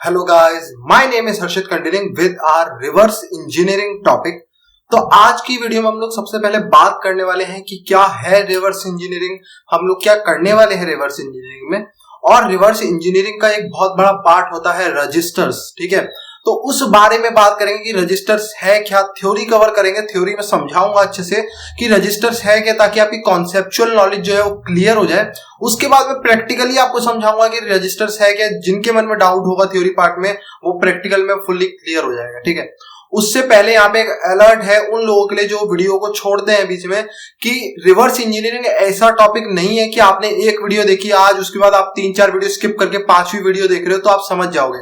Hello guys, my name is Harshit continuing with our reverse engineering topic. तो आज की video में हम लोग सबसे पहले बात करने वाले हैं कि क्या है रिवर्स इंजीनियरिंग, हम लोग क्या करने वाले हैं रिवर्स इंजीनियरिंग में। और रिवर्स इंजीनियरिंग का एक बहुत बड़ा पार्ट होता है रजिस्टर्स, ठीक है। तो उस बारे में बात करेंगे कि रजिस्टर्स है क्या, थ्योरी कवर करेंगे, थ्योरी में समझाऊंगा अच्छे से कि रजिस्टर्स है क्या, ताकि आपकी कॉन्सेप्चुअल नॉलेज जो है वो क्लियर हो जाए। उसके बाद में प्रैक्टिकली आपको समझाऊंगा कि रजिस्टर्स है क्या। जिनके मन में डाउट होगा थ्योरी पार्ट में, वो प्रैक्टिकल में फुल्ली क्लियर हो जाएगा, ठीक है। उससे पहले यहाँ पे एक अलर्ट है उन लोगों के लिए जो वीडियो को छोड़ते हैं बीच में, कि रिवर्स इंजीनियरिंग ऐसा टॉपिक नहीं है कि आपने एक वीडियो देखी आज, उसके बाद आप 3-4 वीडियो स्किप करके 5वीं वीडियो देख रहे हो तो आप समझ जाओगे।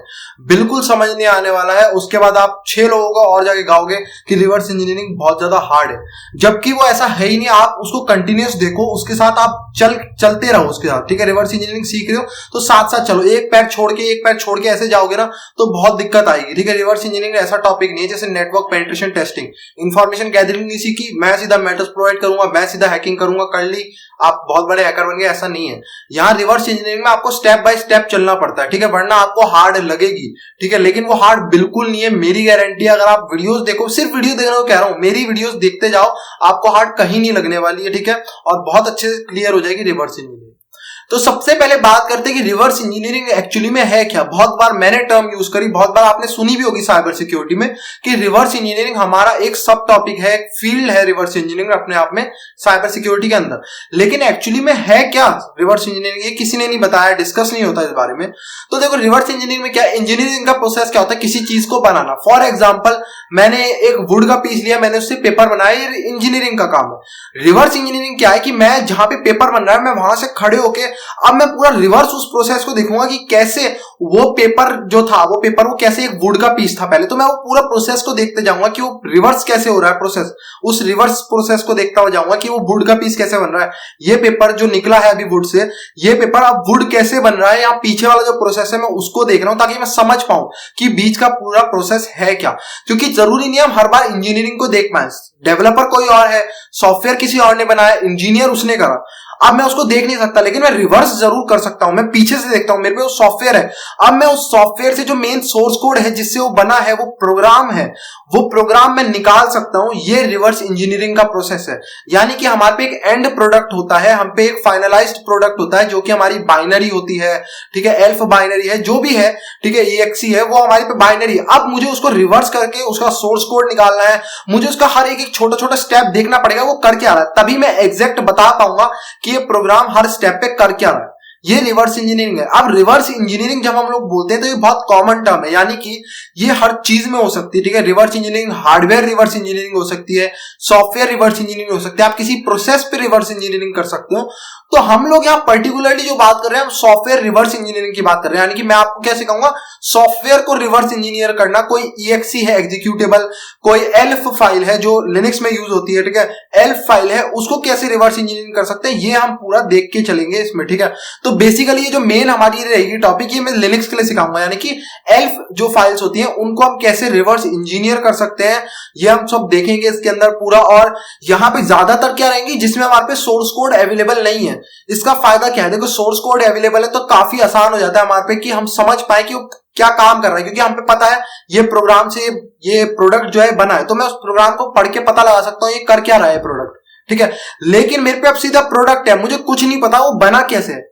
बिल्कुल समझ नहीं आने वाला है। उसके बाद आप 6 लोगों को और जाके गाओगे कि रिवर्स इंजीनियरिंग बहुत ज्यादा हार्ड है, जबकि वो ऐसा है ही नहीं। आप उसको कंटिन्यूस देखो, उसके साथ आप चलते रहो उसके साथ, ठीक है। रिवर्स इंजीनियरिंग सीख रहे हो तो साथ साथ चलो, एक पैर छोड़ के ऐसे जाओगे ना तो बहुत दिक्कत आएगी, ठीक है। रिवर्स इंजीनियरिंग ऐसा टॉपिक नहीं है जैसे network penetration testing, information gathering नहीं सीखी, मैं सीधा मेथड्स प्रोवाइड करूंगा, मैं सीधा हैकिंग करूंगा, कर ली, आप बहुत बड़े हैकर बन गए, ऐसा नहीं है। यहाँ रिवर्स इंजीनियरिंग में आपको स्टेप बाय स्टेप चलना पड़ता है, ठीक है, वरना आपको हार्ड लगेगी, ठीक है। लेकिन वो हार्ड बिल्कुल नहीं है, मेरी गारंटी है। अगर आप वीडियोस देखो, सिर्फ वीडियो देखने को कह रहा हूं, मेरी वीडियोस देखते जाओ, आपको हार्ड कहीं नहीं लगने वाली है, ठीक है। और बहुत अच्छे से क्लियर हो जाएगी रिवर्स इंजीनियरिंग। तो सबसे पहले बात करते हैं कि रिवर्स इंजीनियरिंग एक्चुअली में है क्या। बहुत बार मैंने टर्म यूज करी, बहुत बार आपने सुनी भी होगी साइबर सिक्योरिटी में, कि रिवर्स इंजीनियरिंग हमारा एक सब टॉपिक है, एक फील्ड है रिवर्स इंजीनियरिंग अपने आप में साइबर सिक्योरिटी के अंदर। लेकिन एक्चुअली में है क्या रिवर्स इंजीनियरिंग, ये किसी ने नहीं बताया, डिस्कस नहीं होता इस बारे में। तो देखो, रिवर्स इंजीनियरिंग में क्या, इंजीनियरिंग का प्रोसेस क्या होता है, किसी चीज को बनाना। फॉर एग्जाम्पल, मैंने एक वुड का पीस लिया, मैंने उससे पेपर बनाया, ये इंजीनियरिंग का काम है। रिवर्स इंजीनियरिंग क्या है कि मैं जहां पे पेपर बन रहा है, मैं वहां से खड़े होके अब मैं पूरा रिवर्स उस प्रोसेस को देखूंगा कि कैसे वो पेपर जो था, वो कैसे एक वुड का पीस था पहले, तो मैं वो पूरा प्रोसेस को देखते जाऊंगा कि वो रिवर्स कैसे हो रहा है प्रोसेस। उस रिवर्स प्रोसेस को देखता हुआ जाऊंगा कि वो वुड का पीस कैसे बन रहा है, ये पेपर जो निकला है अभी वुड से, ये पेपर अब वुड कैसे बन रहा है, या पीछे वाला जो प्रोसेस है मैं उसको देख रहा हूं, ताकि मैं समझ पाऊं कि बीच का पूरा प्रोसेस है क्या। क्योंकि जरूरी नहीं हम हर बार इंजीनियरिंग को देख पाए। डेवलपर कोई और है, सॉफ्टवेयर किसी और ने बनाया, इंजीनियर उसने करा, अब मैं उसको देख नहीं सकता, लेकिन मैं रिवर्स जरूर कर सकता हूं, मैं पीछे से देखता हूं, मेरे पे वो सॉफ्टवेयर है। अब मैं उस सॉफ्टवेयर से जो मेन सोर्स कोड है जिससे वो बना है, वो प्रोग्राम है, वो प्रोग्राम मैं निकाल सकता हूं। ये रिवर्स इंजीनियरिंग का प्रोसेस है। यानी कि हमारे पे एक एंड प्रोडक्ट होता है, हम पे एक फाइनलाइज्ड प्रोडक्ट होता है, जो कि हमारी बाइनरी होती है, ठीक है, एल्फ बाइनरी है, जो भी है, ठीक है, EXE है, वो हमारे पे बाइनरी है। अब मुझे उसको रिवर्स करके उसका सोर्स कोड निकालना है, मुझे उसका हर एक छोटा छोटा स्टेप देखना पड़ेगा, वो कर क्या रहा है, तभी मैं एग्जैक्ट बता पाऊंगा कि ये प्रोग्राम हर स्टेप पे कर क्या रहा है। ये रिवर्स इंजीनियरिंग है। अब रिवर्स इंजीनियरिंग जब हम लोग बोलते हैं तो ये बहुत कॉमन टर्म है, यानी कि ये हर चीज में हो सकती है, ठीक है। Reverse engineering, hardware reverse engineering हो सकती है, सॉफ्टवेयर रिवर्स इंजीनियरिंग हो सकती है, आप किसी प्रोसेस पे रिवर्स इंजीनियरिंग कर सकते हो। तो हम लोग यहाँ पर्टिकुलरली जो बात कर रहे हैं, हम सॉफ्टवेयर रिवर्स इंजीनियरिंग की बात कर रहे हैं। यानी कि मैं आपको क्या सिखाऊंगा, सॉफ्टवेयर को रिवर्स इंजीनियर करना। कोई EXE है एग्जीक्यूटेबल, कोई एल्फ फाइल है जो लिनक्स में यूज होती है, ठीक है, एल्फ फाइल है, उसको कैसे रिवर्स इंजीनियरिंग कर सकते हैं, ये हम पूरा देख के चलेंगे इसमें, ठीक है। तो बेसिकली ये जो मेन हमारी रहेगी टॉपिक, ये मैं लिनक्स के लिए सिखाऊंगा, यानी कि एल्फ जो फाइल्स होती हैं उनको हम कैसे रिवर्स इंजीनियर कर सकते हैं, ये हम सब देखेंगे इसके अंदर पूरा। और यहाँ पे ज्यादातर क्या रहेंगी, जिसमें हमारे पे सोर्स कोड अवेलेबल नहीं है। इसका फायदा क्या है, देखो सोर्स कोड अवेलेबल है तो काफी आसान हो जाता है हमारे पे कि हम समझ पाए कि वो क्या काम कर रहा है, क्योंकि हमें पता है ये प्रोग्राम से ये प्रोडक्ट जो है बना है, तो मैं उस प्रोग्राम को पढ़ के पता लगा सकता हूँ ये कर क्या रहा है प्रोडक्ट, ठीक है। लेकिन मेरे पे अब सीधा प्रोडक्ट है, मुझे कुछ नहीं पता वो बना कैसे है।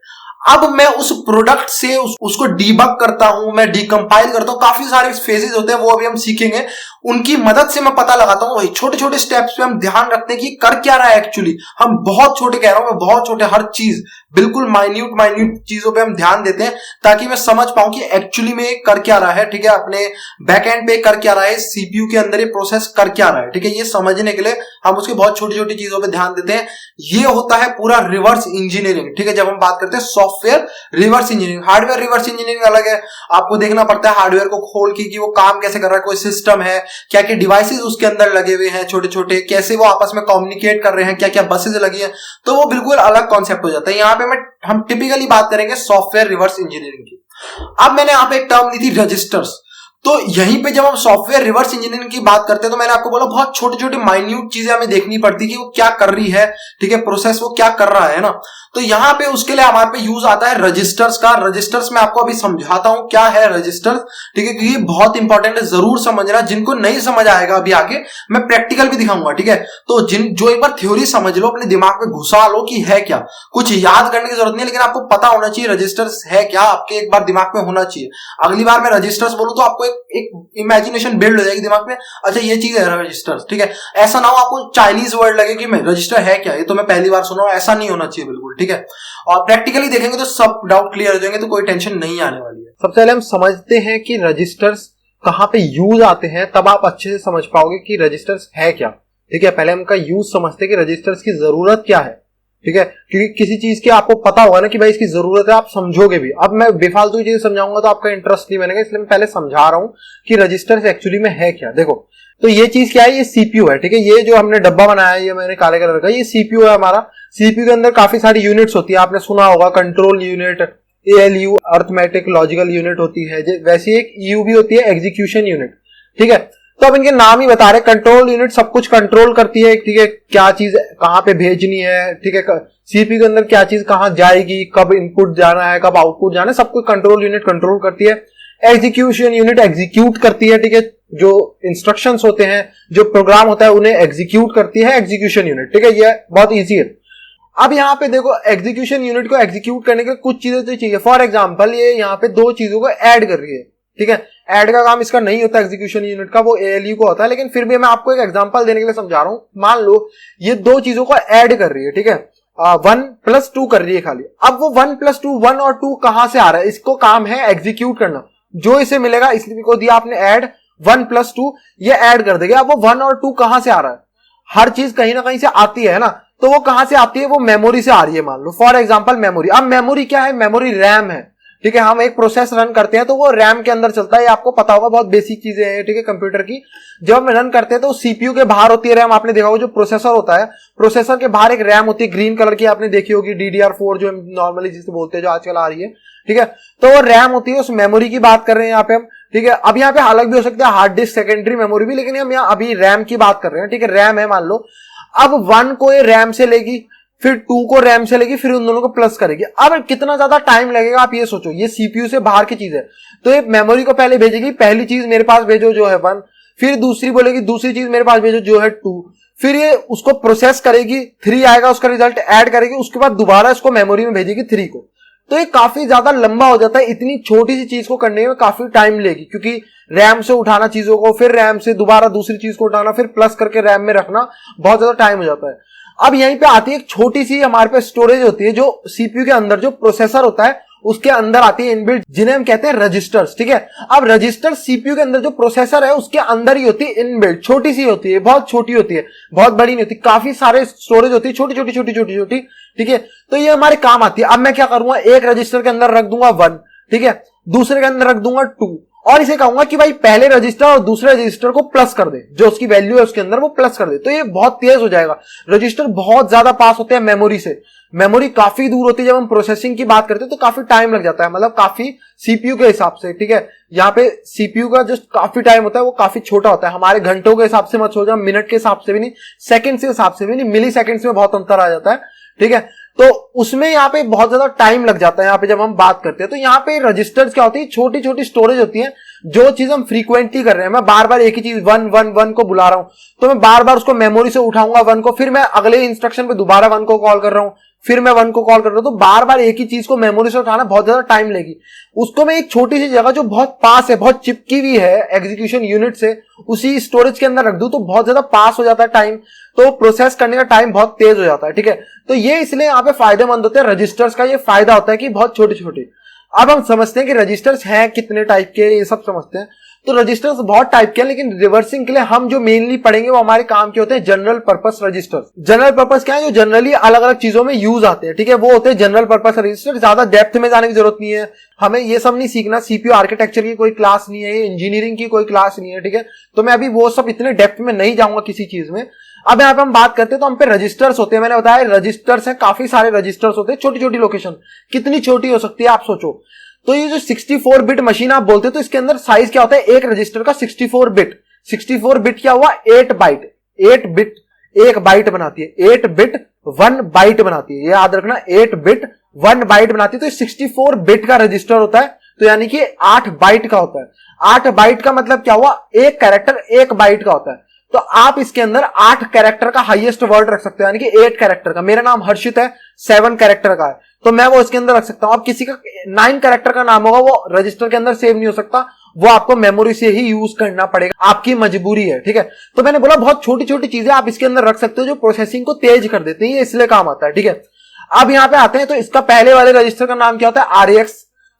अब मैं उस प्रोडक्ट से उसको डीबग करता हूं, मैं डीकंपाइल करता हूं, काफी सारे फेजेस होते हैं, वो अभी हम सीखेंगे। उनकी मदद से मैं पता लगाता हूं, वही छोटे छोटे स्टेप्स पे हम ध्यान रखते हैं कि कर क्या रहा है एक्चुअली। हम बहुत छोटे कह रहा हूं मैं, बहुत छोटे, हर चीज बिल्कुल माइन्यूट चीजों पे हम ध्यान देते हैं, ताकि मैं समझ पाऊं कि एक्चुअली में कर क्या रहा है, ठीक है, अपने बैकएंड पे कर क्या रहा है, CPU के अंदर ये प्रोसेस कर क्या रहा है, ठीक है। ये समझने के लिए हम उसकी बहुत छोटी छोटी चीजों पे ध्यान देते हैं। ये होता है पूरा रिवर्स इंजीनियरिंग, ठीक है। जब हम बात करते हैं software reverse engineering, hardware reverse engineering अलग है। आपको देखना पड़ता है हार्डवेयर को खोल के कि वो काम कैसे कर रहा है, कोई सिस्टम है, क्या क्या डिवाइसेस उसके अंदर लगे हुए हैं छोटे छोटे, कैसे वो आपस में कम्युनिकेट कर रहे हैं, क्या क्या बसेज लगी है, तो वो बिल्कुल अलग कॉन्सेप्ट हो जाता है। यहाँ पे हम टिपिकली बात करेंगे सॉफ्टवेयर रिवर्स इंजीनियरिंग की। अब मैंने यहाँ पे एक टर्म ली थी रजिस्टर्स। तो यहीं पे जब हम सॉफ्टवेयर रिवर्स इंजीनियरिंग की बात करते हैं तो मैंने आपको बोला बहुत छोटी छोटी माइन्यूट चीजें हमें देखनी पड़ती कि वो क्या कर रही है, ठीक है, प्रोसेस वो क्या कर रहा है ना। तो यहाँ पे उसके लिए हमारे पे यूज आता है रजिस्टर्स का। रजिस्टर्स में आपको अभी समझाता हूं क्या है रजिस्टर्स, ठीक है, क्योंकि ये बहुत इंपॉर्टेंट है, जरूर समझना। जिनको नहीं समझ आएगा अभी आगे मैं प्रैक्टिकल भी दिखाऊंगा, ठीक है। तो जो एक बार थ्योरी समझ लो, अपने दिमाग में घुसा लो कि है क्या, कुछ याद करने की जरूरत नहीं है, लेकिन आपको पता होना चाहिए रजिस्टर्स है क्या, आपके एक बार दिमाग में होना चाहिए। अगली बार मैं रजिस्टर्स बोलूं तो आपको एक इमेजिनेशन बिल्ड हो जाएगी दिमाग में, अच्छा ये चीज है रजिस्टर्स, ठीक है। ऐसा ना हो आपको चाइनीज वर्ड लगे कि मैं रजिस्टर है क्या, ये तो मैं पहली बार सुना हूं, ऐसा नहीं होना चाहिए बिल्कुल, ठीक है। और प्रैक्टिकली देखेंगे तो सब डाउट क्लियर हो जाएंगे, तो कोई टेंशन नहीं आने वाली है। सबसे पहले हम समझते हैं कि रजिस्टर्स कहां पे यूज आते हैं, तब आप अच्छे से समझ पाओगे कि रजिस्टर्स है क्या, ठीक है। पहले हम उनका यूज समझते हैं कि रजिस्टर्स की जरूरत क्या है, ठीक है, क्योंकि किसी चीज की आपको पता होगा ना कि भाई इसकी जरूरत है, आप समझोगे भी। अब मैं बेफालतू चीज समझाऊंगा तो आपका इंटरेस्ट नहीं बनेगा, इसलिए मैं पहले समझा रहा हूं कि रजिस्टर्स एक्चुअली में है क्या। देखो, तो ये चीज क्या है, ये सीपीयू है, ठीक है। ये जो हमने डब्बा बनाया है, ये मैंने काले कलर का, ये सीपीयू है हमारा। सीपीयू के अंदर काफी सारी यूनिट्स होती है, आपने सुना होगा control unit, ALU arithmetic logical unit होती है, वैसी एक ईयू भी होती है एग्जीक्यूशन यूनिट, ठीक है। तो अब इनके नाम ही बता रहे, कंट्रोल यूनिट सब कुछ कंट्रोल करती है, ठीक है, क्या चीज कहां पे भेजनी है, ठीक है, सीपीयू के अंदर क्या चीज कहां जाएगी, कब इनपुट जाना है, कब आउटपुट जाना है, सब कुछ कंट्रोल यूनिट कंट्रोल करती है। एग्जीक्यूशन यूनिट एग्जीक्यूट करती है, ठीक है, जो इंस्ट्रक्शंस होते हैं, जो प्रोग्राम होता है उन्हें एग्जीक्यूट करती है एग्जीक्यूशन यूनिट, ठीक है। ये बहुत ईजी है। अब यहाँ पे देखो, एग्जीक्यूशन यूनिट को एग्जीक्यूट करने के लिए कुछ चीजें तो चाहिए। फॉर एग्जांपल ये यहाँ पे दो चीजों को ऐड कर रही है, ठीक है। ऐड का काम इसका नहीं होता एग्जीक्यूशन यूनिट का, वो एएलयू को होता है, लेकिन फिर भी मैं आपको एक एग्जांपल देने के लिए समझा रहा हूं। मान लो ये दो चीजों को ऐड कर रही है, ठीक है, 1+2 कर रही है खाली। अब वो 1+2, 1 और 2 कहां से आ रहा है, इसको काम है एग्जीक्यूट करना। जो इसे मिलेगा, इसको दिया आपने ऐड 1+2, ये ऐड कर देगा। अब वो 1 और 2 कहां से आ रहा है, हर चीज कहीं ना कहीं से आती है ना, तो वो कहां से आती है, वो मेमोरी से आ रही है। मान लो फॉर एग्जांपल मेमोरी। अब मेमोरी क्या है, मेमोरी रैम है, ठीक है। हम एक प्रोसेस रन करते हैं तो वो रैम के अंदर चलता है, ये आपको पता होगा, बहुत बेसिक चीजें हैं, ठीक है, कंप्यूटर की। जब हम रन करते हैं तो सीपीयू के बाहर होती है रैम, आपने देखा होगा। जो प्रोसेसर होता है, प्रोसेसर के बाहर एक रैम होती है ग्रीन कलर की, आपने देखी होगी, DDR4 जो नॉर्मली जिसे बोलते हैं, जो आजकल आ रही है, ठीक है। तो वो रैम होती है, उस मेमोरी की बात कर रहे हैं यहाँ पे हम, ठीक है। अब यहाँ पे अलग भी हो सकता है, हार्ड डिस्क, सेकेंडरी मेमोरी भी, लेकिन हम यहाँ अभी रैम की बात कर रहे हैं, ठीक है। रैम है मान लो। अब 1 को ये रैम से लेगी, फिर 2 को रैम से लेगी, फिर उन दोनों को प्लस करेगी। अब कितना ज्यादा टाइम लगेगा आप ये सोचो, ये सीपीयू से बाहर की चीज है, तो ये मेमोरी को पहले भेजेगी, पहली चीज मेरे पास भेजो जो है 1, फिर दूसरी बोलेगी दूसरी चीज मेरे पास भेजो जो है 2, फिर ये उसको प्रोसेस करेगी, 3 आएगा, उसका रिजल्ट ऐड करेगी, उसके बाद दोबारा इसको मेमोरी में भेजेगी 3 को। तो ये काफी ज्यादा लंबा हो जाता है, इतनी छोटी सी चीज को करने में काफी टाइम लेगी, क्योंकि रैम से उठाना चीजों को, फिर रैम से दोबारा दूसरी चीज को उठाना, फिर प्लस करके रैम में रखना, बहुत ज्यादा टाइम हो जाता है। अब यहीं पे आती है एक छोटी सी हमारे पे स्टोरेज होती है, जो सीपीयू के अंदर, जो प्रोसेसर होता है उसके अंदर आती है इनबिल्ट, जिन्हें हम कहते हैं रजिस्टर्स, ठीक है। अब रजिस्टर सीपीयू के अंदर जो प्रोसेसर है उसके अंदर ही होती है इनबिल्ट, छोटी सी होती है, बहुत छोटी होती है, बहुत बड़ी नहीं होती, काफी सारे स्टोरेज होती है, छोटी छोटी छोटी छोटी छोटी, ठीक है। तो ये हमारे काम आती है। अब मैं क्या करूंगा, एक रजिस्टर के अंदर रख दूंगा 1, ठीक है, दूसरे के अंदर रख दूंगा 2, और इसे कहूंगा कि भाई पहले रजिस्टर और दूसरे रजिस्टर को प्लस कर दे, जो उसकी वैल्यू है उसके अंदर वो प्लस कर दे, तो ये बहुत तेज हो जाएगा। रजिस्टर बहुत ज्यादा पास होते हैं मेमोरी से, मेमोरी काफी दूर होती है। जब हम प्रोसेसिंग की बात करते हैं तो काफी टाइम लग जाता है, मतलब काफी सीपीयू के हिसाब से, ठीक है। यहाँ पे सीपीयू का जो काफी टाइम होता है वो काफी छोटा होता है, हमारे घंटों के हिसाब से मत सोचो, मिनट के हिसाब से भी नहीं, सेकंड के हिसाब से भी नहीं, मिली सेकंड्स में बहुत अंतर आ जाता है, ठीक है। तो उसमें यहाँ पे बहुत ज्यादा टाइम लग जाता है। यहाँ पे जब हम बात करते हैं तो यहाँ पे रजिस्टर्स क्या होती है, छोटी छोटी स्टोरेज होती है, जो चीज हम फ्रीक्वेंटली कर रहे हैं। मैं बार बार एक ही चीज 1 1 1 को बुला रहा हूं, तो मैं बार बार उसको मेमोरी से उठाऊंगा 1 को, फिर मैं अगले इंस्ट्रक्शन पे दोबारा 1 को कॉल कर रहा हूं, फिर मैं 1 को कॉल कर रहा हूं, तो बार बार एक ही चीज को मेमोरी से उठाना बहुत ज्यादा टाइम लेगी। उसको मैं एक छोटी सी जगह जो बहुत पास है, बहुत चिपकी हुई है एग्जीक्यूशन यूनिट से, उसी स्टोरेज के अंदर रख दूं तो बहुत ज्यादा पास हो जाता है टाइम, तो प्रोसेस करने का टाइम बहुत तेज हो जाता है, ठीक है। तो ये इसलिए यहाँ पे फायदेमंद होते हैं रजिस्टर्स का, ये फायदा होता है कि बहुत छोटे छोटे। अब हम समझते हैं कि रजिस्टर्स हैं कितने टाइप के, ये सब समझते हैं। तो रजिस्टर्स बहुत टाइप के हैं, लेकिन रिवर्सिंग के लिए हम जो मेनली पढ़ेंगे वो हमारे काम के होते हैं general purpose registers. General purpose क्या है, जो जनरली अलग अलग चीजों में यूज आते हैं, ठीक है, वो होते हैं जनरल पर्पस रजिस्टर। ज्यादा डेप्थ में जाने की जरूरत नहीं है, हमें ये सब नहीं सीखना, सीपीयू आर्किटेक्चर की कोई क्लास नहीं है, ये इंजीनियरिंग की कोई क्लास नहीं है, ठीक है। तो मैं अभी वो सब इतने डेप्थ में नहीं जाऊंगा किसी चीज में। अब यहाँ पे हम बात करते हैं तो हम पे रजिस्टर्स होते हैं, मैंने बताया रजिस्टर्स हैं, काफी सारे रजिस्टर्स होते हैं, छोटी छोटी लोकेशन, कितनी छोटी हो सकती है आप सोचो, तो ये जो 64 बिट मशीन आप बोलते हो, तो इसके अंदर साइज क्या होता है एक रजिस्टर का 64 बिट। 64 बिट क्या हुआ 8 बाइट, 8 बिट 1 बाइट बनाती है, 8 बिट 1 बाइट बनाती है, ये याद रखना 8 बिट 1 बाइट बनाती है। तो 64 बिट का रजिस्टर होता है, तो यानी कि 8 बाइट का होता है। 8 बाइट का मतलब क्या हुआ, एक कैरेक्टर 1 बाइट का होता है। तो आप इसके अंदर 8 कैरेक्टर का हाईएस्ट वर्ड रख सकते हो, यानी कि 8 कैरेक्टर का। मेरा नाम हर्षित है, 7 कैरेक्टर का है, तो मैं वो इसके अंदर रख सकता हूं। अब किसी का 9 कैरेक्टर का नाम होगा, वो रजिस्टर के अंदर सेव नहीं हो सकता, वो आपको मेमोरी से ही यूज करना पड़ेगा, आपकी मजबूरी है, ठीक है। तो मैंने बोला बहुत छोटी छोटी चीजें आप इसके अंदर रख सकते हो जो प्रोसेसिंग को तेज कर देती है, ये इसलिए काम आता है, ठीक है। अब यहां पे आते हैं, तो इसका पहले वाले रजिस्टर का नाम क्या होता है RAX,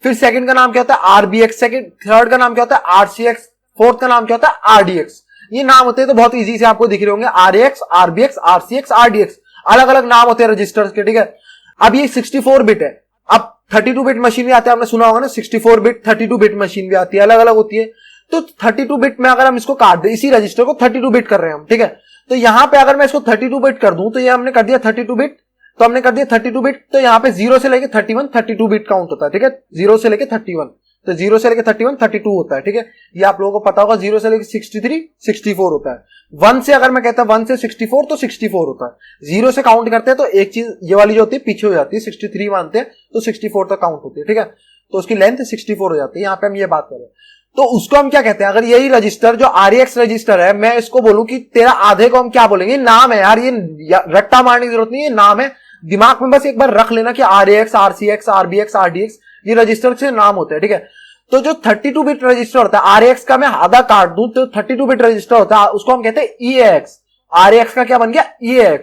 फिर सेकंड का नाम क्या होता है RBX, सेकंड थर्ड का नाम क्या होता है RCX, फोर्थ का नाम क्या होता है RDX। ये नाम होते हैं तो बहुत इजी से आपको दिख रहे होंगे, RAX, RBX, RCX, RDX, अलग अलग नाम होते हैं रजिस्टर्स के, ठीक है। अब ये 64 बिट है। अब 32 बिट मशीन भी आती है, आपने सुना होगा ना, 64 बिट 32 बिट मशीन भी आती है, अलग अलग होती है। तो 32 बिट में अगर हम इसको काट दें, इसी रजिस्टर को 32 बिट कर रहे हैं हम, ठीक है। तो यहां पे अगर मैं इसको 32 बिट कर दूं, तो ये हमने कर दिया 32 बिट, तो हमने कर दिया 32 बिट, तो यहाँ पे 0 से लेके 31 32 बिट काउंट होता है, ठीक है। 0 से लेके 31, तो 0 से लेके 31 32 होता है, ठीक है। ये आप लोगों को पता होगा। 0 से लेके 63 64 होता है। 1 से अगर मैं कहता हूं 1 से 64 तो 64 होता है। 0 से काउंट करते हैं तो एक चीज ये वाली जो होती है पीछे हो जाती है, 63 मानते हैं तो 64 तक काउंट होती है, ठीक है। तो उसकी लेंथ 64 हो जाती है। यहाँ पे हम ये बात करें तो उसको हम क्या कहते हैं, अगर यही रजिस्टर जो RAX रजिस्टर है, मैं इसको बोलूं कि तेरा आधे को हम क्या बोलेंगे, नाम है यार, ये रट्टा मारने की जरूरत नहीं है, नाम है। दिमाग में बस एक बार रख लेना कि RAX, RCX, RBX, RDX ये रजिस्टर से नाम होते हैं, ठीक है। तो जो 32 बिट रजिस्टर होता है, RAX का मैं आधा काट दूं तो 32 बिट रजिस्टर होता है, उसको हम कहते हैं EAX। RAX का क्या बन गया EAX।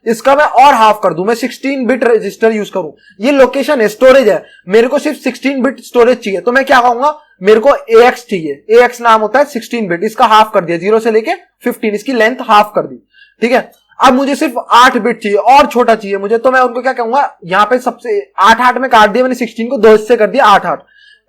इसका मैं और हाफ कर दूं, मैं 16 बिट रजिस्टर यूज करूं, ये लोकेशन है, स्टोरेज है, मेरे को सिर्फ 16 बिट स्टोरेज चाहिए, तो मैं क्या कहूंगा, मेरे को AX चाहिए। AX नाम होता है 16 बिट, इसका हाफ कर दिया, 0 से लेके 15, इसकी लेंथ हाफ कर दी, ठीक है। अब मुझे सिर्फ 8 बिट चाहिए और छोटा चाहिए मुझे, तो मैं उनको क्या कहूंगा, यहां पे सबसे 8 में काट दिया मैंने 16 को, 2 हिस्से कर दिया 8।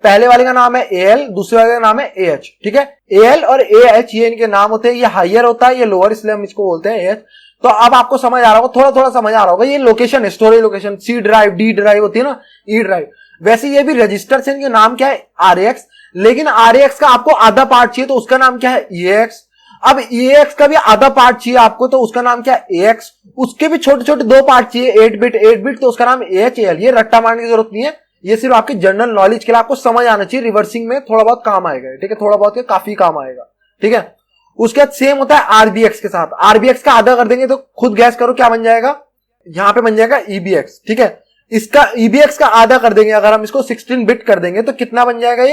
पहले वाले का नाम है AL, दूसरे वाले का नाम है AH, ठीक है। AL और AH ये इनके नाम होते हैं, ये हायर होता है, ये लोअर, इसलिए हम इसको बोलते हैं AH। तो अब आपको समझ आ रहा होगा, थोड़ा थोड़ा समझ आ रहा होगा, ये लोकेशन है, storage location, C drive, D drive होती है ना, E ड्राइव। वैसे ये भी रजिस्टर से, इनके नाम क्या है RAX, लेकिन RAX का आपको आधा पार्ट चाहिए तो उसका नाम क्या है EAX। अब EAX का भी आधा पार्ट चाहिए आपको, तो उसका नाम क्या है AX। उसके भी छोटे छोटे 2 पार्ट चाहिए, 8 बिट, तो उसका नाम AHAL। ये रट्टा मारने की जरूरत नहीं है, ये सिर्फ आपकी जनरल नॉलेज के लिए, आपको समझ आना चाहिए, रिवर्सिंग में थोड़ा बहुत काम आएगा, ठीक है, थोड़ा बहुत काफी काम आएगा, ठीक है। उसके बाद सेम होता है RBX के साथ। RBX का आधा कर देंगे तो खुद गैस करो क्या बन जाएगा, यहां पे बन जाएगा EBX, ठीक है। इसका EBX का आधा कर देंगे, अगर हम इसको 16 बिट कर देंगे तो कितना बन जाएगा,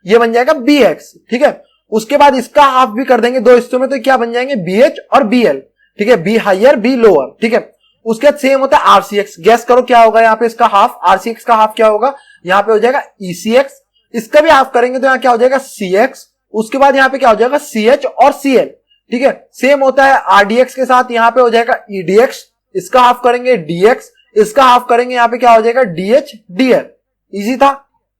ये बन जाएगा BX, ठीक है। उसके बाद इसका हाफ भी कर देंगे 2 हिस्सों में, तो क्या बन जाएंगे BH और BL, ठीक है, B हायर B लोअर, ठीक है। उसके बाद सेम होता है RCX, गैस करो क्या होगा यहाँ पे, इसका हाफ, RCX का हाफ क्या होगा, यहाँ पे हो जाएगा ECX। इसका भी हाफ करेंगे तो यहाँ क्या हो जाएगा CX। उसके बाद यहाँ पे क्या हो जाएगा CH और CL, ठीक है। सेम होता है RDX के साथ, यहाँ पे हो जाएगा EDX, इसका हाफ करेंगे DX, इसका हाफ करेंगे, यहाँ पे क्या हो जाएगा DH DL। इजी था,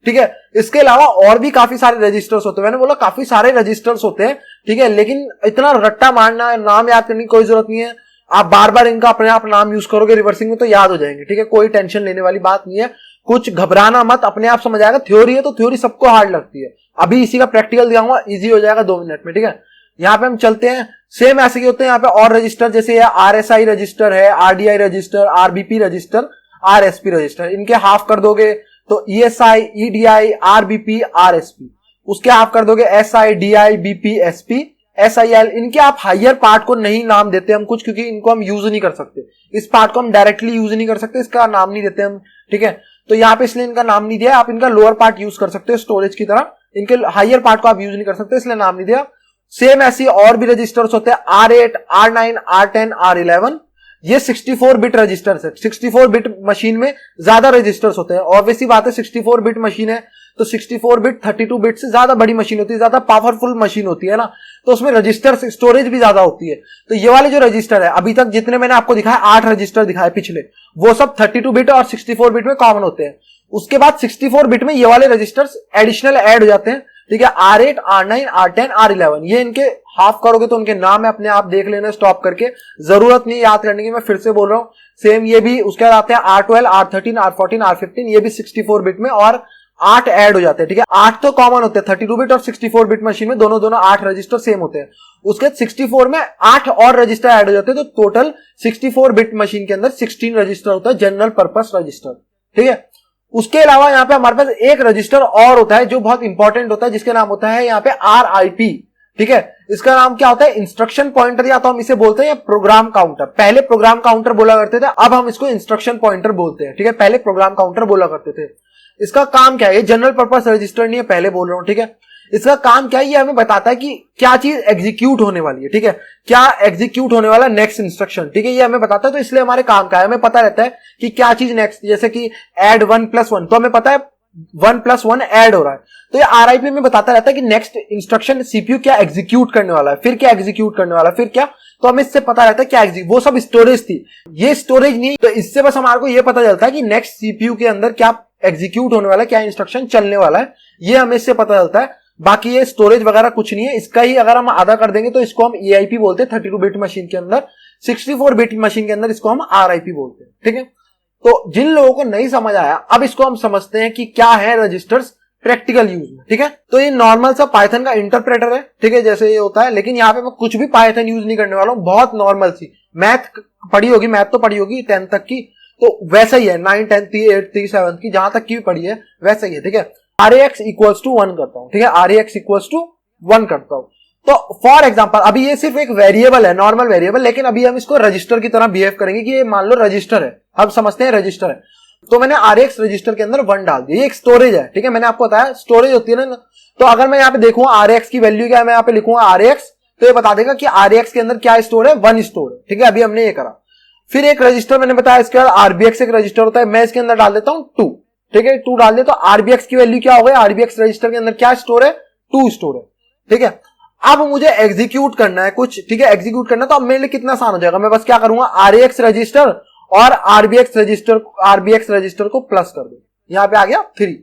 ठीक है। इसके अलावा और भी काफी सारे रजिस्टर्स होते हैं, मैंने बोला काफी सारे रजिस्टर्स होते हैं, ठीक है, लेकिन इतना रट्टा मारना, नाम याद करने की कोई जरूरत नहीं है। आप बार बार इनका अपने आप नाम यूज करोगे रिवर्सिंग में तो याद हो जाएंगे, ठीक है, कोई टेंशन लेने वाली बात नहीं है, कुछ घबराना मत, अपने आप समझ आएगा। थ्योरी है तो थ्योरी सबको हार्ड लगती है, अभी इसी का प्रैक्टिकल दिखाऊंगा, इजी हो जाएगा 2 मिनट में, ठीक है। यहाँ पे हम चलते हैं, सेम ऐसे ही होते हैं यहाँ पे और रजिस्टर, जैसे RSI रजिस्टर है, RDI register, RBP register, RSP register, इनके हाफ कर दोगे तो ESI, EDI, RBP, RSP। उसके हाफ कर दोगे SI, DI, BP, SP, SIL। इनके आप हायर पार्ट को नहीं नाम देते हम कुछ, क्योंकि इनको हम यूज नहीं कर सकते, इस पार्ट को हम डायरेक्टली यूज नहीं कर सकते, इसका नाम नहीं देते हम, ठीक है। तो यहाँ पे इसलिए इनका नाम नहीं दिया, आप इनका लोअर पार्ट यूज कर सकते हो स्टोरेज की तरह, इनके हायर पार्ट को आप यूज नहीं कर सकते, इसलिए नाम नहीं दिया। सेम ऐसी और भी रजिस्टर्स होते हैं, R8, R9, R10, R11। ये 64 बिट रजिस्टर्स है। 64 बिट मशीन में ज्यादा रजिस्टर्स होते हैं, ऑब्वियसली बात है, 64 बिट मशीन है तो 64 बिट 32 बिट से ज्यादा बड़ी मशीन होती है, ज्यादा पावरफुल मशीन होती है ना, तो उसमें रजिस्टर स्टोरेज भी ज्यादा होती है। तो ये वाले जो रजिस्टर है, अभी तक जितने मैंने आपको दिखाया 8 रजिस्टर दिखाए पिछले, वो सब 32 बिट और 64 बिट में कॉमन होते हैं। उसके बाद 64 बिट में ये वाले रजिस्टर्स एडिशनल ऐड हो जाते हैं, ठीक है, R8, R9, R10, R11। ये इनके हाफ करोगे तो उनके नाम है, अपने आप देख लेना स्टॉप करके, जरूरत नहीं याद करने की, मैं फिर से बोल रहा हूं। सेम ये भी उसके बाद आते हैं R12, R13, R14, R15, ये भी 64 बिट में, और 8 ऐड हो जाते हैं, ठीक है। 8 तो कॉमन होते हैं 32 बिट और 64 बिट मशीन में, दोनों 8 रजिस्टर सेम होते हैं। उसके 64 में 8 और रजिस्टर ऐड हो जाते हैं, तो टोटल 64 बिट मशीन के अंदर 16 रजिस्टर होता है, जनरल पर्पस रजिस्टर, ठीक है। उसके अलावा यहाँ पे हमारे पास एक रजिस्टर और होता है जो बहुत इंपॉर्टेंट होता है, जिसके नाम होता है यहाँ पे RIP, ठीक है। इसका नाम क्या होता है, इंस्ट्रक्शन पॉइंटर, या तो हम इसे बोलते हैं या प्रोग्राम काउंटर। पहले प्रोग्राम काउंटर बोला करते थे, अब हम इसको इंस्ट्रक्शन पॉइंटर बोलते हैं, ठीक है। पहले प्रोग्राम काउंटर बोला करते थे। इसका काम क्या है, ये जनरल पर्पस रजिस्टर नहीं है, पहले बोल रहा हूं, ठीक है। इसका काम क्या है, ये हमें बताता है कि क्या चीज एग्जीक्यूट होने वाली है, ठीक है, क्या एग्जीक्यूट होने वाला नेक्स्ट इंस्ट्रक्शन, ठीक है, ये हमें बताता है। तो इसलिए हमारे काम का है, हमें पता रहता है कि क्या चीज नेक्स्ट, जैसे कि ऐड 1+1, तो हमें पता है 1+1 ऐड हो रहा है, तो ये RIP में बताता रहता है कि नेक्स्ट इंस्ट्रक्शन CPU क्या एग्जीक्यूट करने वाला है, फिर क्या एग्जीक्यूट करने वाला है, फिर क्या, तो हमें इससे पता रहता है क्या एग्जीक्यूट, वो सब स्टोरेज थी, ये स्टोरेज नहीं। तो इससे बस हमारे को ये पता चलता है कि नेक्स्ट CPU के अंदर क्या एग्जीक्यूट होने वाला है, क्या इंस्ट्रक्शन चलने वाला है, ये हमें इससे पता चलता है। बाकी ये स्टोरेज वगैरह कुछ नहीं है। इसका ही अगर हम आधा कर देंगे तो इसको हम EIP बोलते हैं 32 बिट मशीन के अंदर, 64 बिट मशीन के अंदर इसको हम RIP बोलते हैं, ठीक है। तो जिन लोगों को नहीं समझ आया, अब इसको हम समझते हैं कि क्या है रजिस्टर्स प्रैक्टिकल यूज में, ठीक है। तो ये नॉर्मल सा पाइथन का इंटरप्रेटर है, ठीक है, जैसे ये होता है, लेकिन यहाँ पे मैं कुछ भी पाइथन यूज नहीं करने वाला हूँ, बहुत नॉर्मल सी मैथ पढ़ी होगी, मैथ तो पढ़ी होगी 10th तक की, तो वैसा ही है, 9, 10th की, 8th की, 7th की, जहां तक की भी पढ़ी है वैसा ही है, ठीक है। RAX = 1 करता हूं, ठीक है, RAX = 1 करता हूं। तो फॉर एग्जांपल अभी ये सिर्फ एक वेरिएबल है, नॉर्मल वेरिएबल, लेकिन अभी हम इसको रजिस्टर की तरह बिहेव करेंगे कि ये मान लो रजिस्टर है, हम समझते हैं रजिस्टर है। तो मैंने RAX रजिस्टर के अंदर 1 डाल दिया, ये एक स्टोरेज है, ठीक है, मैंने आपको बताया स्टोरेज होती है ना। तो अगर मैं यहाँ पे देखूंगा RAX की वैल्यू क्या है, मैं यहाँ पे लिखूंगा RAX, तो ये बता देगा कि RAX के अंदर क्या स्टोर है, 1 स्टोर है, ठीक है। अभी हमने ये करा। फिर एक रजिस्टर मैंने बताया, इसके बाद RBX एक रजिस्टर होता है, मैं इसके अंदर डाल देता हूं 2, ठीक है, 2 डाल दे। तो RBX की वैल्यू क्या हो गई, RBX रजिस्टर के अंदर क्या स्टोर है, 2 स्टोर है, ठीक है। अब मुझे एग्जीक्यूट करना है कुछ, ठीक है, एग्जीक्यूट करना, तो अब मेरे लिए कितना आसान हो जाएगा, मैं बस क्या करूंगा, RAX रजिस्टर और RBX रजिस्टर को प्लस कर दो, यहां पे आ गया 3।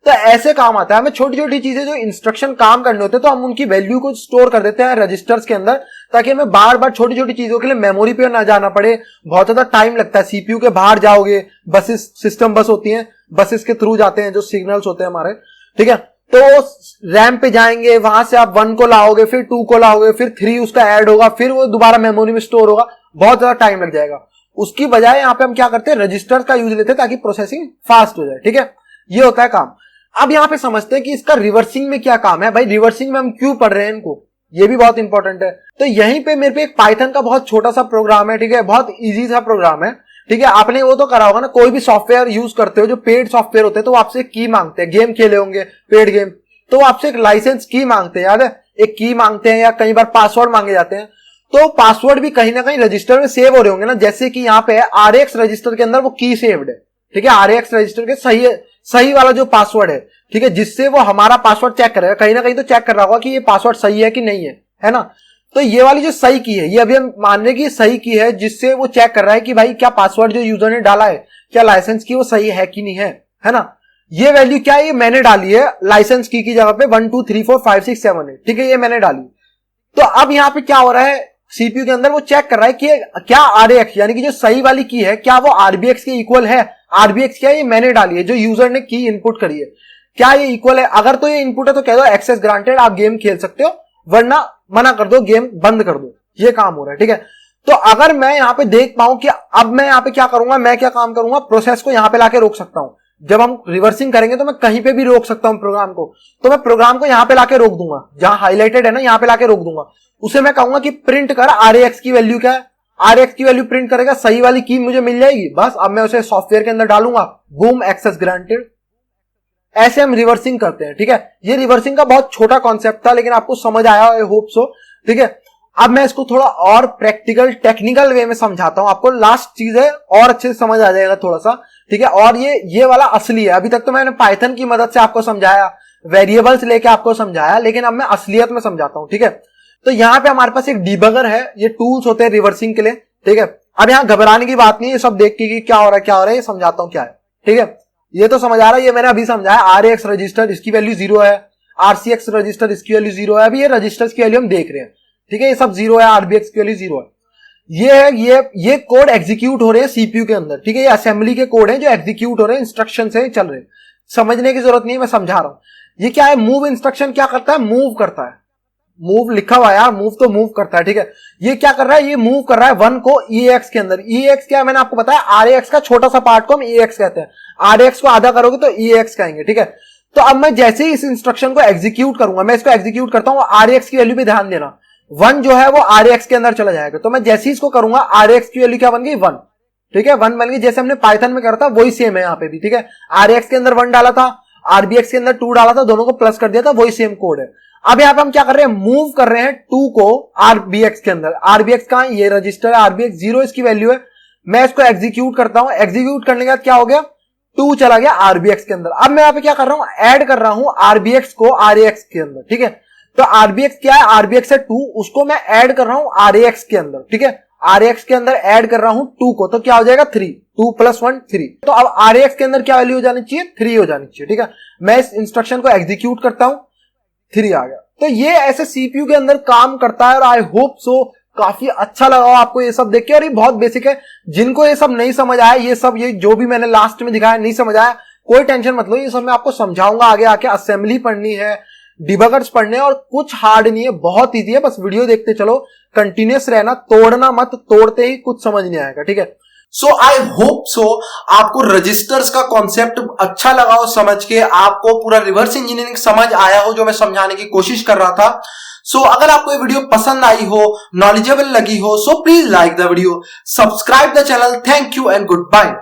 तो ऐसे काम आता है, हमें छोटी छोटी चीजें जो इंस्ट्रक्शन काम करने होते हैं, तो हम उनकी वैल्यू को स्टोर कर देते हैं रजिस्टर्स के अंदर, ताकि हमें बार बार छोटी छोटी चीजों के लिए मेमोरी पे ना जाना पड़े, बहुत ज्यादा टाइम लगता है। CPU के बाहर जाओगे, बसेस, सिस्टम बस होती हैं, बसेस के थ्रू जाते हैं जो सिग्नल्स होते हैं हमारे, ठीक है। तो रैम पे जाएंगे, वहां से आप 1 को लाओगे, फिर 2 को लाओगे, फिर 3 उसका ऐड होगा, फिर वो दोबारा मेमोरी में स्टोर होगा, बहुत ज्यादा टाइम लग जाएगा। उसकी बजाय यहाँ पे हम क्या करते हैं, रजिस्टर का यूज लेते हैं ताकि प्रोसेसिंग फास्ट हो जाए, ठीक है, ये होता है काम। अब यहाँ पे समझते हैं कि इसका रिवर्सिंग में क्या काम है। भाई रिवर्सिंग में हम क्यों पढ़ रहे हैं इनको, ये भी बहुत इंपॉर्टेंट है। तो यहीं पे मेरे पे एक पाइथन का बहुत छोटा सा प्रोग्राम है, ठीक है, बहुत इजी सा प्रोग्राम है, ठीक है। आपने वो तो करा होगा ना, कोई भी सॉफ्टवेयर यूज करते हो, जो पेड सॉफ्टवेयर होते हैं, तो वो आपसे की मांगते हैं, गेम खेले होंगे पेड गेम, तो वो आपसे एक लाइसेंस की मांगते हैं, याद है, एक की मांगते हैं, या कई बार पासवर्ड मांगे जाते हैं। तो पासवर्ड भी कहीं ना कहीं रजिस्टर में सेव हो रहे होंगे ना, जैसे कि यहाँ पे RAX रजिस्टर के अंदर वो की सेव्ड है, ठीक है, RAX रजिस्टर के सही वाला जो पासवर्ड है, ठीक है, जिससे वो हमारा पासवर्ड चेक करेगा, कहीं ना कहीं तो चेक कर रहा होगा कि ये पासवर्ड सही है कि नहीं है ना। तो ये वाली जो सही की है, ये अभी हम मान रहे कि सही की है, जिससे वो चेक कर रहा है कि भाई क्या पासवर्ड जो यूजर ने डाला है, क्या लाइसेंस की वो सही है कि नहीं है ना। ये वैल्यू क्या है, ये मैंने डाली है लाइसेंस की जगह पे 1 2 3 4 5 6 7 8, ठीक है, ये मैंने डाली। तो अब यहाँ पे क्या हो रहा है, CPU के अंदर वो चेक कर रहा है कि क्या RAX यानी कि जो सही वाली की है, क्या वो RBX के इक्वल है। RBX क्या है, ये मैंने डाली है, जो यूजर ने की इनपुट करी है, क्या ये इक्वल है। अगर तो ये इनपुट है तो कह दो एक्सेस ग्रांटेड, आप गेम खेल सकते हो, वरना मना कर दो, गेम बंद कर दो, ये काम हो रहा है, ठीक है। तो अगर मैं यहाँ पे देख पाऊं कि अब मैं यहाँ पे क्या करूंगा, मैं क्या काम करूंगा, प्रोसेस को यहाँ पे लाके रोक सकता हूं। जब हम रिवर्सिंग करेंगे तो मैं कहीं पे भी रोक सकता हूं प्रोग्राम को, तो मैं प्रोग्राम को यहाँ पे लाके रोक दूंगा, जहां हाईलाइटेड है ना, यहाँ पे लाके रोक दूंगा। उसे मैं कहूंगा कि प्रिंट कर RAX की वैल्यू क्या है, RAX की वैल्यू प्रिंट करेगा, सही वाली की मुझे मिल जाएगी, बस अब मैं उसे सॉफ्टवेयर के अंदर डालूंगा, बूम, एक्सेस ग्रांटेड। ऐसे हम रिवर्सिंग करते हैं, ठीक है। ये रिवर्सिंग का बहुत छोटा कॉन्सेप्ट था, लेकिन आपको समझ आया, आई होप सो, ठीक है। अब मैं इसको थोड़ा और प्रैक्टिकल टेक्निकल वे में समझाता हूं आपको, लास्ट चीज है और अच्छे से समझ आ जाएगा थोड़ा सा, ठीक है। और ये वाला असली है, अभी तक तो मैंने पाइथन की मदद से आपको समझाया, वेरिएबल्स लेके आपको समझाया, लेकिन अब मैं असलियत में समझाता हूं, ठीक है। तो यहाँ पे हमारे पास एक डीबगर है, ये टूल्स होते हैं रिवर्सिंग के लिए, ठीक है। अब यहाँ घबराने की बात नहीं है, सब देख के क्या हो रहा है, ये समझाता हूं क्या है, ठीक है। ये तो समझ आ रहा है, ये मैंने अभी समझाया। RAX रजिस्टर, इसकी वैल्यू 0 है, RCX रजिस्टर, इसकी वैल्यू 0 है। अभी ये रजिस्टर्स की वैल्यू हम देख रहे हैं, ठीक है, ये सब 0 है, RBX की वैल्यू 0 है। ये कोड एग्जीक्यूट हो रहे हैं CPU के अंदर, ठीक है, ये असेंबली के कोड हैं जो एग्जीक्यूट हो रहे हैं, इंस्ट्रक्शन से चल रहे हैं। समझने की जरूरत नहीं है, मैं समझा रहा हूं। ये क्या है, मूव इंस्ट्रक्शन क्या करता है, मूव करता है। मूव लिखा हुआ है यार, मूव तो मूव करता है, ठीक है। ये क्या कर रहा है, ये मूव कर रहा है 1 को EAX के अंदर। EAX क्या है मैंने आपको बताया, RAX का छोटा सा पार्ट को हम EAX कहते हैं। RAX को आधा करोगे तो EAX कहेंगे, ठीक है। तो अब मैं जैसे ही इस इंस्ट्रक्शन को एग्जीक्यूट करूंगा, मैं इसको एग्जीक्यूट करता हूं, RAX की वैल्यू पे ध्यान देना, 1 जो है वो RAX के अंदर चला जाएगा। तो मैं जैसे ही इसको करूंगा, RAX की वैल्यू क्या बन गई, 1, ठीक है। 1 बन गई, जैसे हमने पाइथन में करा था वही सेम है यहाँ पे भी, ठीक है। RAX के अंदर 1 डाला था, RBX के अंदर 2 डाला था, दोनों को प्लस कर दिया था, वही सेम कोड है। अब यहाँ पे हम क्या कर रहे हैं, मूव कर रहे हैं 2 को RBX के अंदर। RBX कहां है, ये रजिस्टर है, RBX 0 इसकी वैल्यू है। मैं इसको एग्जीक्यूट करता हूं, एग्जीक्यूट करने के बाद क्या हो गया, 2 चला गया RBX के अंदर। अब मैं यहाँ पे क्या कर रहा हूं, ऐड कर रहा हूं RBX को RAX के अंदर, ठीक है। तो RBX क्या है, RBX है 2, उसको मैं ऐड कर रहा हूं RAX के अंदर, ठीक है। RAX के अंदर ऐड कर रहा हूं 2 को, तो क्या हो जाएगा 3, 2 + 1 3। तो अब RAX के अंदर क्या वैल्यू हो जानी चाहिए, 3 हो जानी चाहिए, ठीक है। मैं इस इंस्ट्रक्शन को एग्जीक्यूट करता हूं, 3 आ गया। तो ये ऐसे CPU के अंदर काम करता है, और आई होप सो काफी अच्छा लगा हो आपको ये सब देख के। और ये बहुत बेसिक है, जिनको ये सब नहीं समझ आया, ये सब ये जो भी मैंने लास्ट में दिखाया नहीं समझ आया, कोई टेंशन मत लो, ये सब मैं आपको समझाऊंगा आगे आके। असेंबली पढ़नी है, डिबगर्स पढ़ने, और कुछ हार्ड नहीं है, बहुत ईजी है, बस वीडियो देखते चलो, कंटिन्यूअस रहना, तोड़ना मत, तोड़ते ही कुछ समझ नहीं आएगा, ठीक है। सो आई होप सो आपको रजिस्टर्स का कॉन्सेप्ट अच्छा लगा हो, समझ के आपको पूरा रिवर्स इंजीनियरिंग समझ आया हो जो मैं समझाने की कोशिश कर रहा था। सो अगर आपको ये वीडियो पसंद आई हो, नॉलेजेबल लगी हो, so please like the video, subscribe the channel. Thank you and good bye.